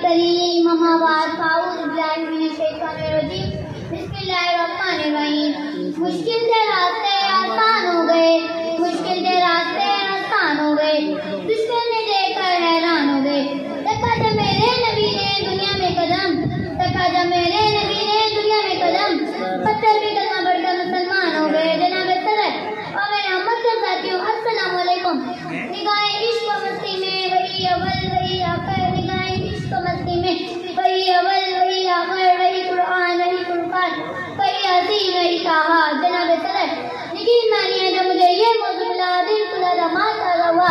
الکریم اما بعد فاعوذ باللہ من الشیطان الرجیم بسم اللہ الرحمن الرحیم مشکل سے راستے آسان ہو گئے مشکل سے راستے آسان ہو گئے دشمن نے دیکھ کر حیران ہو گئے دیکھا جب میرے نبی نے دنیا میں قدم دیکھا جب میرے نبی نے دنیا میں قدم پتھر بھی کلمہ پڑھ کر مسلمان ہو گئے جناب صدر اور میرے احمد کے ساتھیوں السلام علیکم نگاہیں عشق و مستی میں وہی اول وہی آخر نگاہیں عشق و مستی میں وہی اول وہی آخر وہی قرآن وہی فرقان وہی عظیم وہی شاہد جناب صدر یقین مانیے جب مجھے یہ موضوع ملا دل کھلا رما تازہ ہوا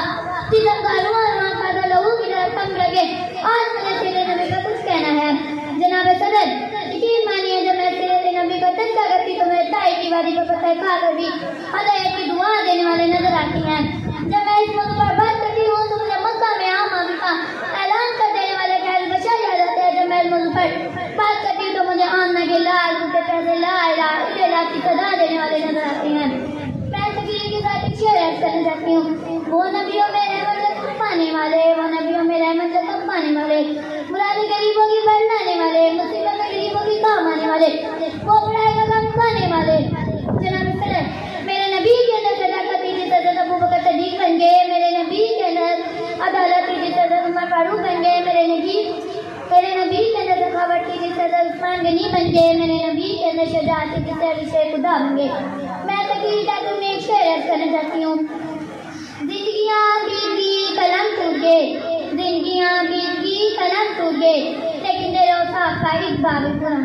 جسم کا رواں تازہ لہو کی طرح کم لگے آج میرے سیرے نبی کا کچھ کہنا ہے جناب صدر یقین مانیے جب میں سیرت نبی کا تذکرہ کرتی تو میرے تائی کی وادی پر پتہ کھا کر بھی ہدایت کی دعا دینے والے نظر آتی ہیں جب میں اس موضوع پر بات کرتی ہوں تو مجھے مکہ میں عام آبی کا اعلان کر دینے والے خیر بشر یاد آتے ہیں جب میں اس موضوع پر بات کرتی ہوں تو مجھے آمنہ کے لال ان کے پیسے لا الہ الا اللہ کی صدا دینے والے نظر آتے ہیں میں تقریر کے ساتھ ایک شعر عرض کرنا چاہتی ہوں وہ نبیوں میں رحمت لطف پانے والے وہ نبیوں میں رحمت لطف پانے والے مراد غریبوں کی بڑھانے والے مصیبت میں غریبوں کی کام آنے والے وہ پڑھائی کا کام کھانے والے جناب صدر میرے نبی کے اندر صداقت تھی جس حضرت ابو بکر صدیق بن گئے میرے نبی کے اندر عدالت تھی جس حضرت عمر فاروق بن گئے میرے نبی کے اندر سخاوت تھی جس حضرت عثمان غنی بن گئے میرے نبی کے اندر شجاعت تھی جس علی شیخ خدا بن گئے میں تقریر تک میں ایک شعر عرض کرنا چاہتی ہوں زندگیاں بیت گئی قلم ٹوٹ گئے زندگیاں بیت گئی قلم ٹوٹ گئے لیکن دل و صاف کا ایک باب پورا